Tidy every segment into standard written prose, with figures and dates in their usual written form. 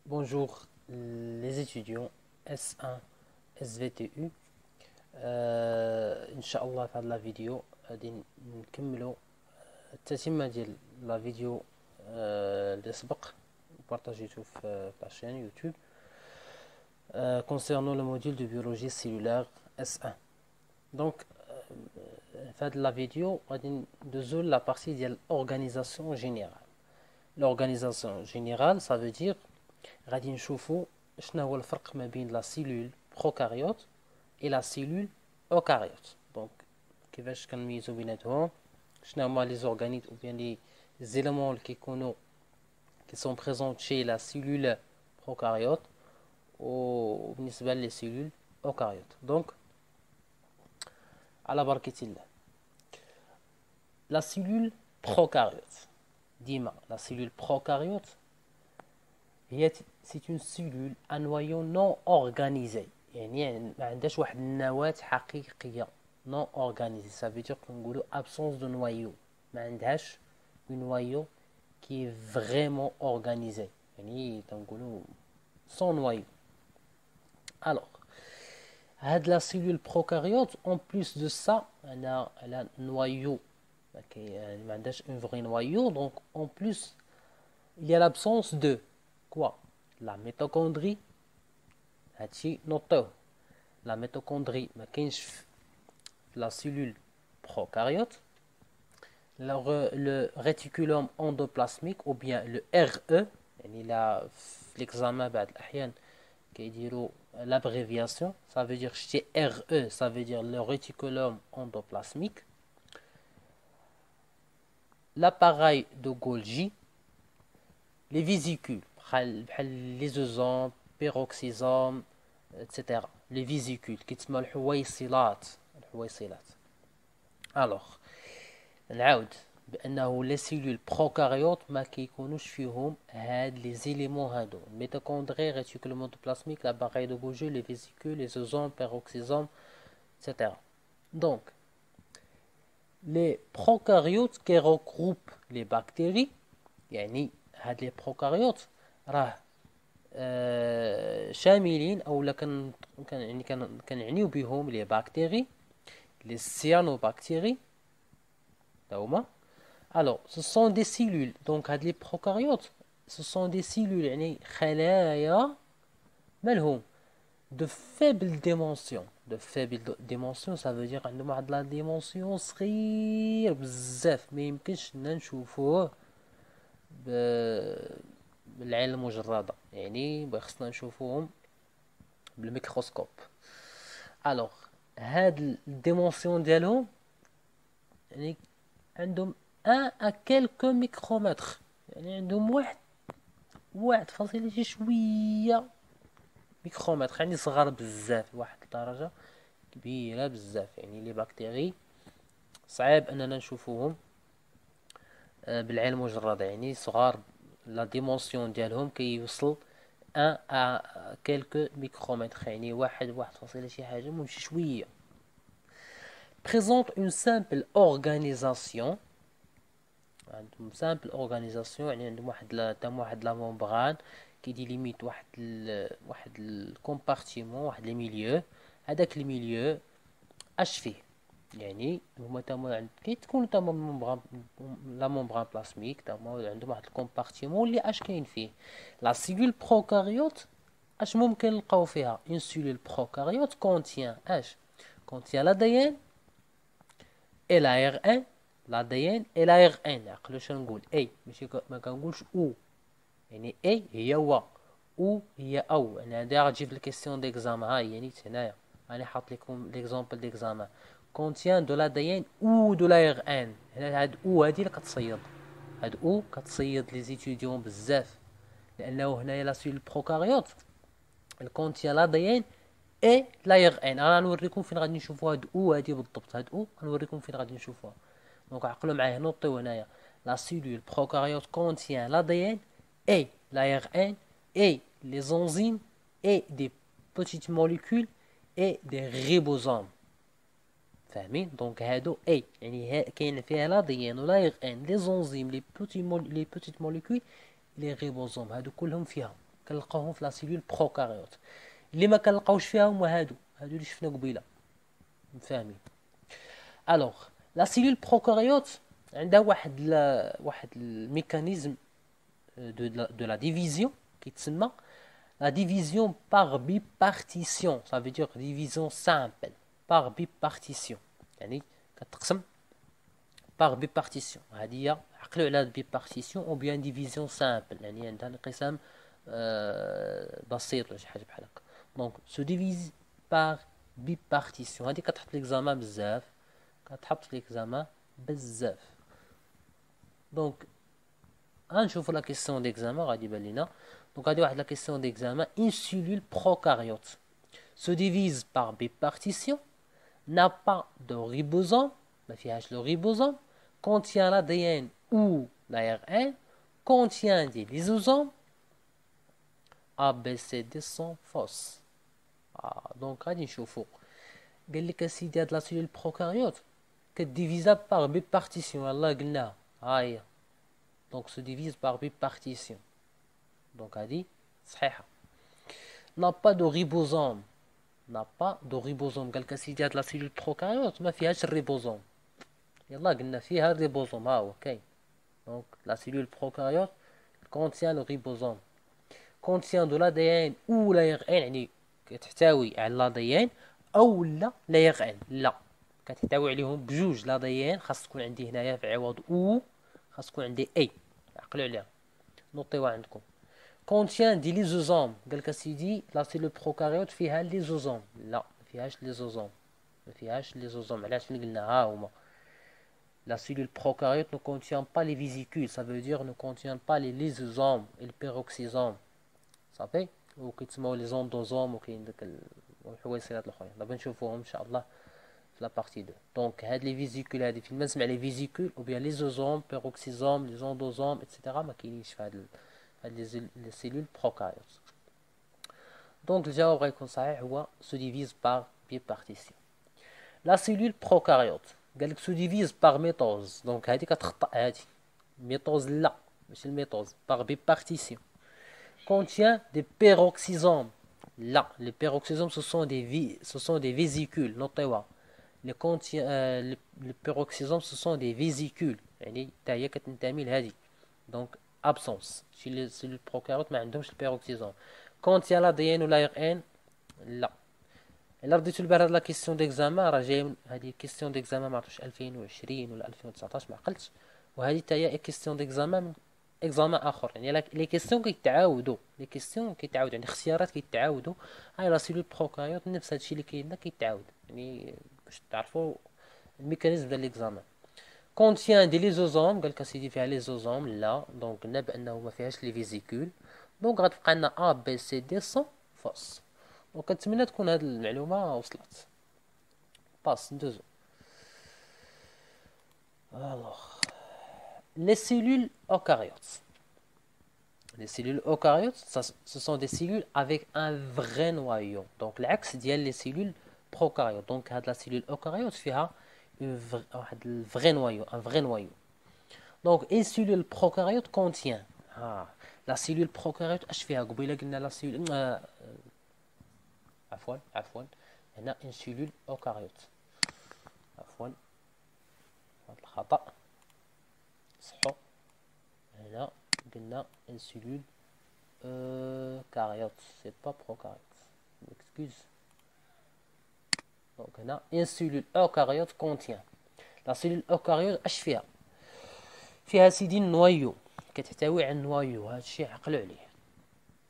Bonjour les étudiants S1 SVTU. إن شاء الله في هذه الفيديو غادي نكملوا التتمة ديال لا فيديو اللي سبق بارطاجيتو في la chaîne YouTube concernant le module de biologie cellulaire S1. Donc في هذه la vidéo غادي ندوزو la partie ديال l'organisation générale. L'organisation générale, ça veut dire غادي نشوفوا شنو هو الفرق ما بين لا سيلول بروكاريوت et la cellule eucaryote. Donc كيفاش كنميزوا بيناتهم، شنو هما لي زورغانيت ou bien les éléments اللي كيكونوا qui sont présents chez la cellule prokaryote وبالنسبه لي cellules eucaryote. Donc على بركة الله la cellule prokaryote ديما la cellule prokaryote c'est une cellule à noyau non organisé. يعني ما عندهاش واحد النواة حقيقية non organisé. Ça veut dire كنقولوا absence de noyau. ما عندهاش un noyau qui est vraiment organisé. يعني تنقولوا sans noyau. Alors, هاد la cellule prokaryote en plus de ça, elle a un noyau. يعني ما عندهاش un vrai noyau. Donc en plus, il y a l'absence de quoi? La mitochondrie. هادشي نوطيوه. La mitochondrie ما كاينش في la cellule prokaryote. Le réticulum endoplasmique ou bien le RE. يعني لا في l'examen بعض الأحيان كيديروا l'abréviation. Ça veut dire شتي RE, ça veut dire le réticulum endoplasmique. L'appareil de Golgi. Les vésicules بحال ليزوزوم بيروكسيزوم etc. les vésicules كيتسمى الحويصلات. الوغ نعاود بانه لي سيلول بروكاريوت ما كيكونوش فيهم هاد لي زيليمون هادو ميتوكوندري ريتيكولوم اندوبلازميك لاباغاي دو غولجي لي فيزيكول لي زوزوم بيروكسيزوم etc. Donc les prokaryotes qui regroupent les bactéries يعني هاد لي بروكاريوت راه شاملين اولا كنعنيو بهم لي بكتيري لي سيانوبكتيري هما. alors ce sont des cellules. donc هاد لي بروكاريوت ce sont des cellules يعني خلايا مالهم de faible dimension. de faible dimension ça veut dire عندهم واحد لا ديمونسيون صغير بزاف ما يمكنش لنا نشوفوه بالعين المجردة، يعني خصنا نشوفوهم بالميكروسكوب. الوغ هاد الديمونسيون ديالهم يعني عندهم 1 à quelques ميكرومتر، يعني عندهم واحد فاصلة شي شويه ميكرومتر، يعني صغار بزاف واحد الدرجه كبيره بزاف. يعني لي بكتيري صعيب اننا نشوفوهم بالعين المجردة، يعني صغار لا ديمونسيون ديالهم كيوصل 1 à quelques micromètres، يعني واحد فاصلة شي حاجة مهم شي شوية. présente une simple organisation. عندهم simple organisation يعني عندهم واحد لا ممبران كي ديليميت واحد الكومبارتيمون، واحد لي ميليو. هذاك الميليو اش فيه، يعني هما تما كيتكون تما ممبران لا ممبران بلاسميك تما عندهم واحد الكومبارتيمون اللي اش كاين فيه. لا سيلول بروكاريوت اش ممكن نلقاو فيها؟ اون سيلول بروكاريوت كونتيان اش كونتيان l'ADN et l'ARN. l'ADN et l'ARN. عقلوا شنو نقول اي، ماشي ما كنقولش او، يعني اي هي او هي او. انا هادي غتجي في الكيسيون ديكزامان، ها هي يعني هنايا راني حاط لكم ليكزامبل ديكزامان contient de l'ADN ou de l'ARN. هاد او هادي اللي كتصيد، هاد او كتصيد لي زيتيديون بزاف، لانه هنايا لا سيل بروكاريوت الكونتيان l'ADN et l'ARN. انا نوريكم فين غادي نشوفوا هاد او هادي بالضبط. هاد او نوريكم فين غادي نشوفوها. دونك عقلوا معايا، نوطيو هنايا لا سيلول بروكاريوت contient l'ADN et l'ARN et les enzymes et des petites molécules et des ribosomes. فاهمين؟ دونك هادو اي يعني كاين فيها لا دي ان ولا ان لي زونزيم لي بوتيت موليكول لي ريبوزوم، هادو كلهم فيها. كنلقاوهم في لا سيلول بروكاريوت. اللي ما كنلقاوش فيها هما هادو اللي شفنا قبيله، فاهمين؟ الوغ لا سيلول بروكاريوت عندها واحد الميكانيزم دو لا ديفيزيون كيتسمى la division par bipartition. Ça veut dire division simple par bipartition. يعني كتقسم par bipartition. هذه هي عقلوا على bipartition ou bien division simple. يعني عندها انقسام بسيط ولا شي حاجه بحال هكا. دونك se divise par bipartition. هذه كتحط ليكزامان بزاف، كتحط ليكزامان بزاف. دونك غنشوفوا لا كيسيون ديكزامان غادي يبان لينا. Donc, on a la question d'examen. Une cellule prokaryote se divise par bipartition, n'a pas de ribosome, le ribosome, contient l'ADN ou l'ARN, contient des lysosomes, A, B, C, D sont fausses. Donc, on va voir que la cellule prokaryote est divisable par bipartition. Donc, se divise par bipartition. Donc, a dit, صحيحة. N'a pas de ribosome. N'a pas de ribosome. قال كسيديات لا سيلول بروكاريوت ما فيهاش الريبوزوم. يلا قلنا فيها الريبوزوم، ها هو كاين. Donc, la cellule prokaryote contient le ribosome. Contient de l'ADN ou l'ARN، يعني كتحتوي على l'ADN أو لا l'ARN. لا كتحتوي عليهم بجوج. l'ADN خاص تكون عندي هنايا في عوض او، خاص تكون عندي اي. عقلوا عليها، نوطيوها عندكم. contient des lysosomes. قال لك سيدي لا سيلول بروكاريوت فيها ليزوزوم. لا ما فيهاش ليزوزوم، ما فيهاش ليزوزوم. علاش؟ فين قلنا ها هما. La cellule prokaryote ne contient pas les vésicules, ça veut dire ne contient pas les lysosomes et le peroxysome. صافي وكيتسموا لي زوندوزوم وكاين داك الحويصلات الاخرين دابا نشوفوهم ان شاء الله في لا بارتي 2. دونك هاد لي فيزيكول هادي فين ما نسمع لي فيزيكول او بيان ليزوزوم بيروكسيزوم لي زوندوزوم ايتترا ما كاينينش في هاد les cellules prokaryotes. Donc le jawab غيكون صحيح هو se divise par bipartition. La cellule prokaryote قال لك se divise par mitose. Donc هذه كتخطأ هذه ميتوز، لا ماشي الميتوز. par bipartition. Contient des peroxysomes. Là, les peroxysomes ce sont des vésicules. نوطيوها. Les peroxysomes ce sont des vésicules. يعني حتى هي كتنتمي لهذه. Donc absence. Chez les cellules prokaryotes ما عندهمش البيروكسيزوم. contient l'ADN ou l'ARN. لا. الا رديتو لبال هاد لا كيسيون ديكزامان راه جاي هادي كيسيون ديكزامان ما عرفتش 2020 ولا 2019 ما عقلتش، وهادي حتى هي كيسيون ديكزامان اكزامان اخر. يعني لي كيسيون كيتعاودوا، يعني اختيارات كيتعاودوا. هاي لا سيلول بروكاريوت نفس هادشي اللي كاين كيتعاود، يعني باش تعرفوا الميكانيزم ديال ليكزامان. contient دي ليزوزوم. قال لك اسيدي فيها ليزوزوم، لا. دونك قلنا بانه ما فيهاش لي فيزيكول. دونك غتبقى لنا ا بي سي دي سون فوس. وكنتمنى تكون هاد المعلومه وصلت. باس ندوزو. الوغ les cellules eucaryotes. Les cellules eucaryotes, ce sont des cellules avec un vrai noyau. Donc العكس ديال les cellules prokaryotes. Donc هاد la cellule eucaryote فيها واحد الفري نويو، un vrai noyau. Donc une cellule prokaryote contient la cellule prokaryote اش فيها؟ قبيله قلنا لا cellule عفوا هنا une cellule eucaryote. عفوا هذا الخطأ صحو. هنا قلنا une cellule eucaryote, c'est pas prokaryote. M'excuse. Donc هنا une cellule eucaryote contient. La cellule eucaryote اش فيها؟ فيها سيدي النويو، كتحتوي على النويو. هذا الشيء عقلوا عليه،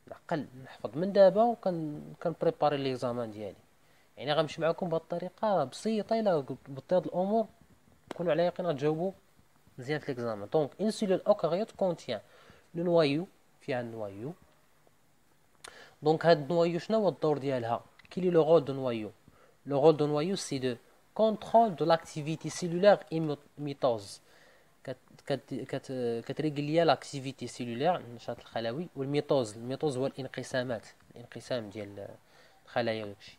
نعقل نحفظ من دابا وكنبريباري ليكزامان ديالي. يعني غنمشي معكم بهذه الطريقه بسيطه. الا قلت هاد الامور كونوا على يقين غتجاوبوا مزيان في ليكزامان. دونك une cellule eucaryote contient لو نويو، فيها النويو. دونك هاد النويو شنو هو الدور ديالها؟ كي لي لو رول دو نويو؟ لو رول دو نويو سي دو كونترول دو لاكتيفيتي سيلولار اي ميتوز. كتريغليا لاكتيفيتي سيلولار، النشاط الخلوي، والميتوز. الميتوز هو الانقسامات، الانقسام ديال الخلايا وداكشي.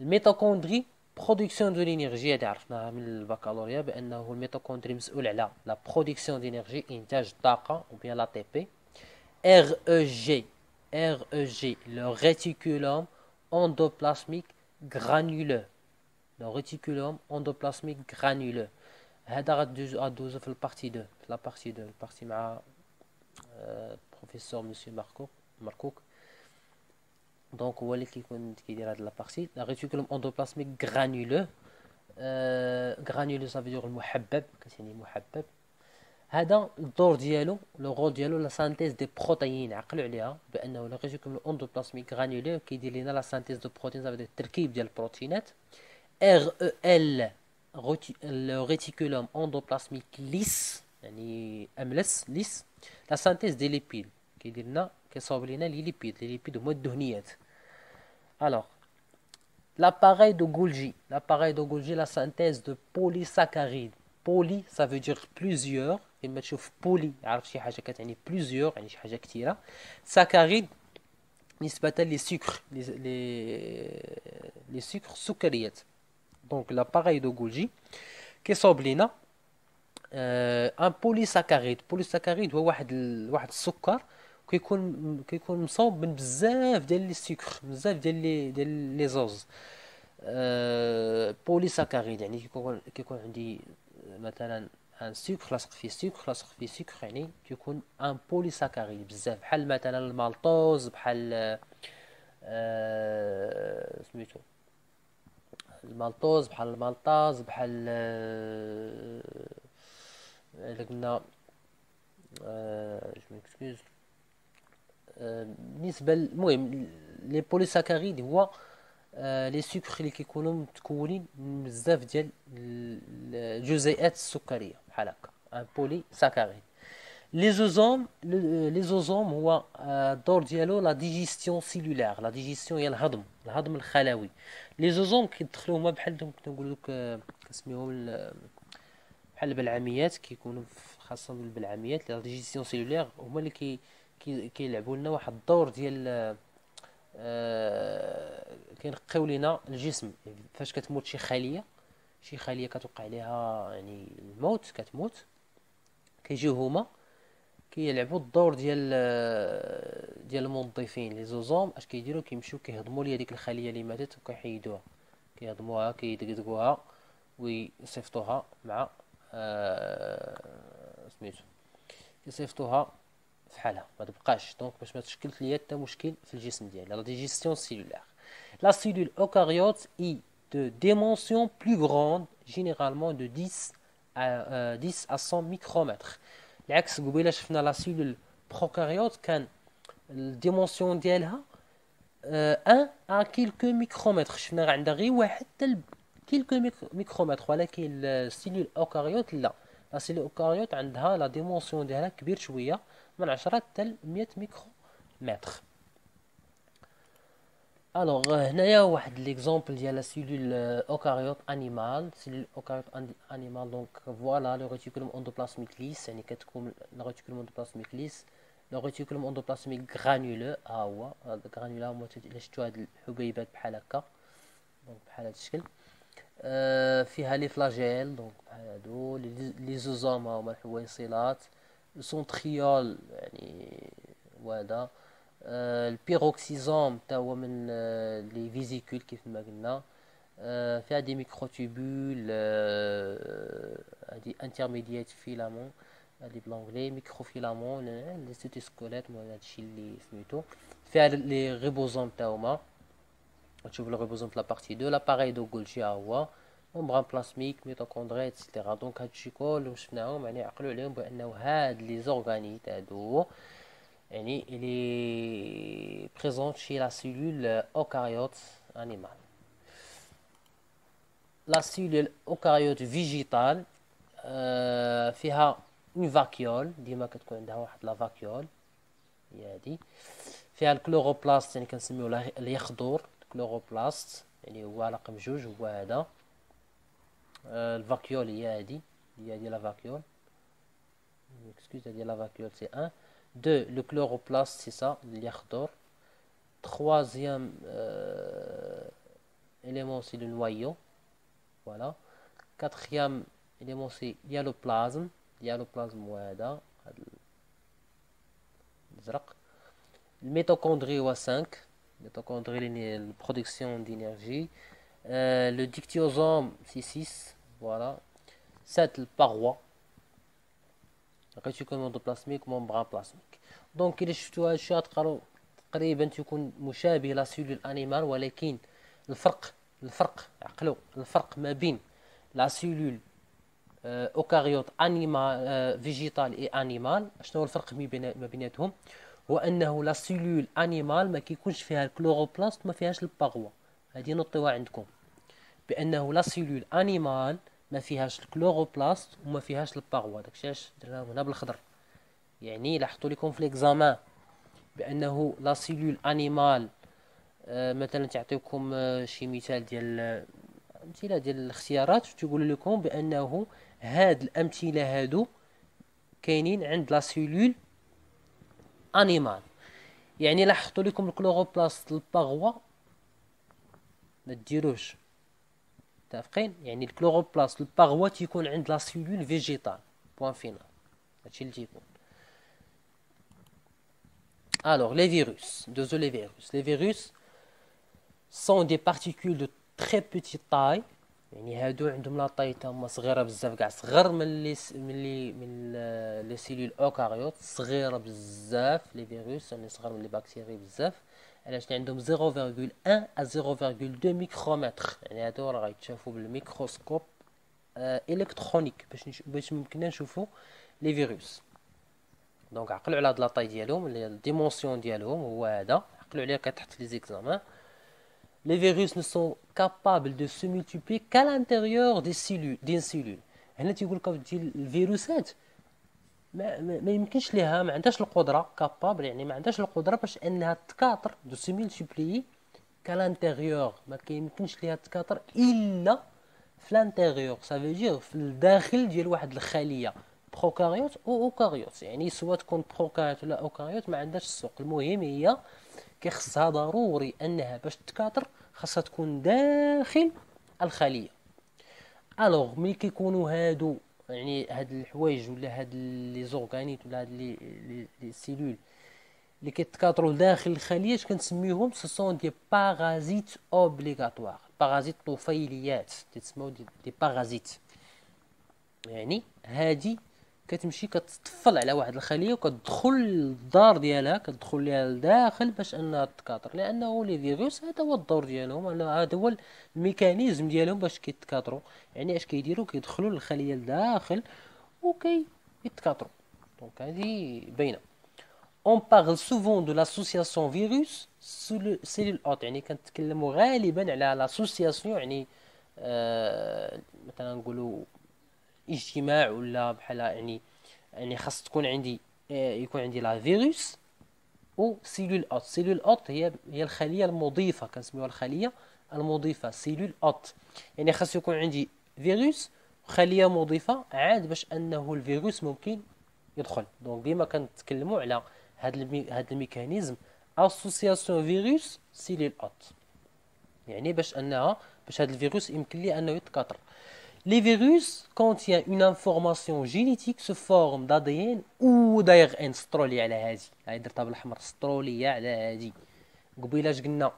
الميتوكوندري برودكسيون دو لينيرجي، هذه عرفناها من البكالوريا بانه الميتوكوندري مسؤول على لا برودكسيون دينيرجي، انتاج الطاقه، او بيان لا تي بي. ار او جي REG, le réticulum endoplasmique granuleux. Le réticulum endoplasmique granuleux. هذا غدوزو في البارتي 2 في لا بارتي 2 البارتي مع بروفيسور مسيو ماركوك. دونك هو اللي كيدير هاد لا بارتي. لا ريتيكولوم اندوبلاسميك غرانيولو. غرانيولو سافيدور المحبب، كتعني محبب. هذا الدور ديالو، لو رول ديالو لا سانتيز دي بروتيين. عقلوا عليها بانه لا ريتيكولوم اندوبلاسميك غرانيولو كيدير لنا لا سانتيز دو بروتين، سافيدور التركيب ديال البروتينات. REL le réticulum endoplasmique lisse يعني املس ليس. لا سانتيز دي ليبيد كيدير لنا كيصاوب لنا لي ليبيد هما الدهنيات. الوغ l'appareil de Golgi la synthèse de polysaccharides. Poly ça veut dire plusieurs. كلمة تشوف بولي عرف شي حاجة كتعني plusieurs يعني شي حاجة كثيرة. ساكاريد نسبة للسكر لي سكر سكريات. دونك l'appareil de Golgi كيصاوب لنا ان بوليساكاريد هو واحد السكر كيكون مصوب من بزاف ديال لي سكر، بزاف ديال لي زوز. بوليساكاريد يعني كيكون عندي مثلا ان سكر لاصق فيه سكر يعني كيكون ان بوليساكاريد بزاف، بحال مثلا المالطوز، بحال سميتو المالطوز، بحال المالطاز، بحال الا قلنا جو ميكسكوز. بالنسبه المهم لي بوليساكاريد هو لي سكر اللي كيكونوا متكونين من بزاف ديال الجزيئات السكريه بحال هكا، ان بوليساكاريد. لي زوزوم هو الدور ديالو لا ديجيستيون سيلولار. لا ديجيستيون هي الهضم الخلوي. لي زوزوم كيدخلوا هما بحال كنقول لك كنسميوهم بحال البلعميات، كيكونوا خاصهم بالبلعميات. لا ديجيستيون سيلولار هما اللي كيلعبوا لنا واحد الدور ديال كينقيو لينا الجسم. فاش كتموت شي خليه كتوقع عليها يعني الموت، كتموت، كيجيو هما كيلعبوا الدور ديال المنظفين. لي زوزوم اش كيديروا؟ كيمشيو كيهضموا لي هذيك الخليه اللي ماتت وكيحيدوها، كيهضموها، كيدقدقوها ويصيفطوها مع سميتو كيصيفطوها في حالها ما تبقاش، دونك باش ما تشكلش ليا حتى مشكل في الجسم ديالي. لا ديجيستيون سيلولار. La cellule eucaryote est de dimension plus grande, généralement de 10 à 100 micromètres. العكس قبيله شفنا لا سيلول بروكاريوت كان الديمونسيون ديالها 1 à quelques micromètres، شفنا عندها غير واحد حتى quelques micromètres. ولكن السيلول اوكاريوت لا، لا سيلول اوكاريوت عندها لا ديمونسيون ديالها كبير شويه، من 10 حتى 100 ميكرومتر. الوغ هنايا واحد ليكزومبل ديال لا سيلول اوكاريوت انيمال. سيلول اوكاريوت انيمال دونك فوالا لو ريتيكولوم اندوبلاسميك ليس، يعني كتكون لو ريتيكولوم اندوبلاسميك ليس. لو ريتيكولوم اندوبلاسميك غرانيولو ها هو، هاد الغرانيولا هما الا شفتو هاد الحبيبات بحال هكا، دونك بحال هاد الشكل. فيها لي فلاجيل دونك بحال هادو. لي زوزوم هما الحويصلات. السونتريول يعني وهذا. البيروكسيزوم تا هو من لي فيزيكول كيف ما قلنا. فيها دي ميكروتوبول، هادي انترميديات فيلامون، هادي بلونغلي ميكروفيلامون، لي سيتوسكولات هادشي اللي سميتو. فيها لي ريبوزوم تا هما، تشوف لو ريبوزوم في لا بارتي 2. لاباري دو غولجي ها هو، ممبران بلاسميك، ميتوكوندري اكسيتيرا. دونك هادشي كلهم شفناهم، يعني عقلوا عليهم بانه هاد لي زورغانيت هادو يعني il est présent chez la cellule eucaryote animale. La cellule eucaryote végétale فيها une vacuole، ديما كتكون عندها واحد لا فاكيول هي هادي. فيها الكلوروبلاست يعني كنسميوه اليخضر، الكلوروبلاست يعني هو رقم 2 هو هذا. الفاكيول هي هادي لا فاكيول، excuse هادي لا فاكيول سي 1. 2 le chloroplaste c'est ça اليخضر. Troisième élément c'est le noyau, voilà. Quatrième élément c'est اليالوبلازم هو هذا الازرق. الميتوكوندري هو 5. الميتوكوندري البرودكسيون d'énergie. Le dictyosome c'est 6. Voilà. 7 الباغوا réticule endoplasmique membrane plasmique. دونك إلا شفتو هاد الشي غتقراو تقريبا تيكون مشابه لا سيلول انيمال، ولكن الفرق عقلو الفرق ما بين لا سيلول اوكاريوت انيمال فيجيتال اي انيمال. شنو هو الفرق ما بيناتهم؟ هو انه لا سيلول انيمال ما كيكونش فيها الكلوروبلاست، ما فيهاش الباغوا. هذه نوطيوها عندكم بانه لا سيلول انيمال ما فيهاش الكلوروبلاست وما فيهاش الباغوا. داكشي علاش درناهم هنا بالخضر. يعني لاحظتوا لكم في ليكزامان بانه لا سيلول انيمال مثلا تعطيكم شي مثال ديال امثله ديال الاختيارات، تيقول لكم بانه هاد الامثله هادو كاينين عند لا سيلول انيمال. يعني لاحظتوا لكم الكلوروبلاست الباغوا ما ديروش، متفقين؟ يعني الكلوروبلاست الباغوا تيكون عند لا سيلول فيجيتال. بوان فينال. هادشي اللي تيكون. Alors, les virus. Désolé, les virus. Les virus sont des particules de très petite taille. يعني هادو عندهم لا طاي تاهما صغيره بزاف، كاع صغر من لي سيلول اوكاريوت، صغيره بزاف. لي فيروس يعني صغر من لي بكتيري بزاف. علاش عندهم 0.1 à 0.2 ميكرومتر. يعني هادو راه غيتشافوا بالميكروسكوب الكترونيك باش ممكننا نشوفوا لي فيروس. دونك عقلوا على هاد لاطاي ديالهم، اللي الديمونسيون ديالهم هو هذا. عقلوا عليها كتحت في لي زيكزامان. Les virus ne sont capables de se multiplier qu'à l'intérieur des cellules d'une cellule. هنا تيقول لك ديال الفيروسات ما يمكنش ليها، ما عندهاش القدره كابابل، يعني ما عندهاش القدره باش انها تكاثر دو سي مولتيبلي كالانتيريور. ما كيمكنش ليها تكاثر الا في لانتيريور. سافي دير في الداخل ديال واحد الخليه بروكاريوت او اوكاريوت. يعني سواء تكون بروكاريوت ولا اوكاريوت ما عندهاش السوق. المهم هي كيخصها ضروري انها باش تكاثر خاصها تكون داخل الخليه. الوغ ملي كيكونوا هادو يعني هاد الحوايج ولا هاد لي زورغانيت ولا هاد لي سيلول اللي كيتكاثروا داخل الخليه اش كنسميوهم؟ سو سون دي بارازيت اوبليغاتوار. بارازيت طفيليات تسموا دي بارازيت. يعني هادي كتمشي كتطفل على واحد الخليه وكتدخل للدار ديالها، كتدخل ليها لداخل باش انها تكاثر. لانه لي فيروس هذا هو الدور ديالهم، هذا هو الميكانيزم ديالهم باش كيتكاثروا. يعني اش كيديروا؟ كيدخلوا للخليه لداخل يتكاثروا. دونك هذه باينه. On parle souvent de l'association virus cellule hôte. يعني كنتكلموا غالبا على l'association، يعني مثلا نقولوا اجتماع ولا بحال يعني خاص تكون عندي يكون عندي لا فيروس و سيلول اوت. سيلول اوت هي الخليه المضيفه، كنسميوها الخليه المضيفه سيلول اوت. يعني خاص يكون عندي فيروس وخليه مضيفه عاد باش انه الفيروس ممكن يدخل. دونك ديما كنتكلموا على هاد الميكانيزم اسوسياسيون فيروس سيلول اوت. يعني باش هاد الفيروس يمكن ليه انه يتكاثر. Les virus contiennent une information génétique sous forme d'ADN ou d'ARN. سطرولي على هادي، هاي درتها بالحمر، سطرولية على هادي. قبيله اش قلنا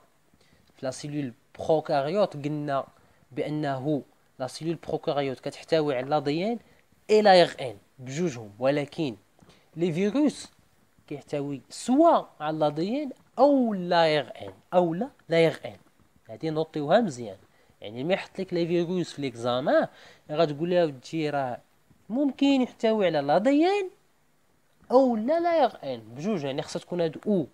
في لا سيلول بروكاريوت؟ قلنا بانه لا سيلول بروكاريوت كتحتوي على الADN et l'ARN بجوجهم، ولكن لي فيروس كيحتوي سواء على الADN او l'ARN او لا l'ARN. هادي نوطيوها مزيان. يعني ما يحط لك لي فيروس في ليكزامان غتقول لها ودي راه ممكن يحتوي على الADN او لا ان بجوج. يعني خصها تكون هاد او،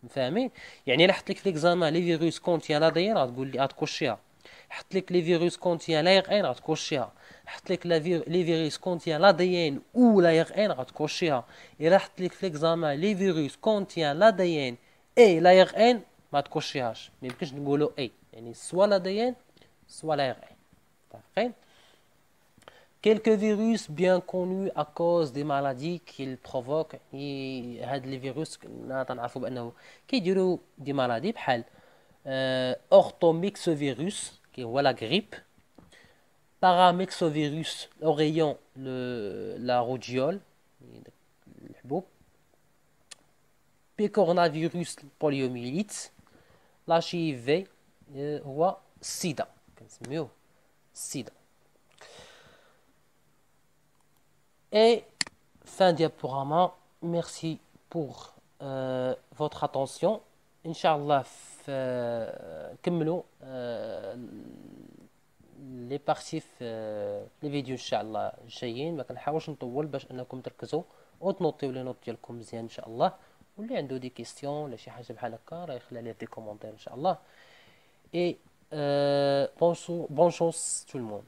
فاهمين؟ يعني الا حط لك في ليكزامان لي فيروس كونتيان الADN غتقول لي غتكوشيها، حط لك لي فيروس كونتيان ان غتكوشيها، حط لك لي فيروس كونتيان الADN او ان غتكوشيها. الا حط لك في ليكزامان لي فيروس كونتيان الADN اي ان ما تكوشيهاش. ما يمكنش نقولوا اي، يعني سوا l'ADN soit l'ARN. متفقين؟ Quelques virus bien connus à cause des maladies qu'ils provoquent. هاد لي فيروس تنعرفوا بانه كيديروا دي مالادي بحال اورتوميكسوفيروس كي هو لا غريب، باراميكسوفيروس اوريون لا روجيول الحبوب، بي كورونا البوليوميليت. الاتش اي في هو السيدا، كنسميوه السيدا. Et fin diaporama. Merci pour votre attention. Inch'Allah, كملوا لي بارتي في لي فيديو ان شاء الله جايين. ما كنحاولش نطول باش انكم تركزوا وتنوطيو لي نوت ديالكم مزيان ان شاء الله. واللي عنده دي كيستيون ولا شي حاجه بحال هكا راه يخلي لي دي كومونتير ان شاء الله. اي بون شوس تو الموند.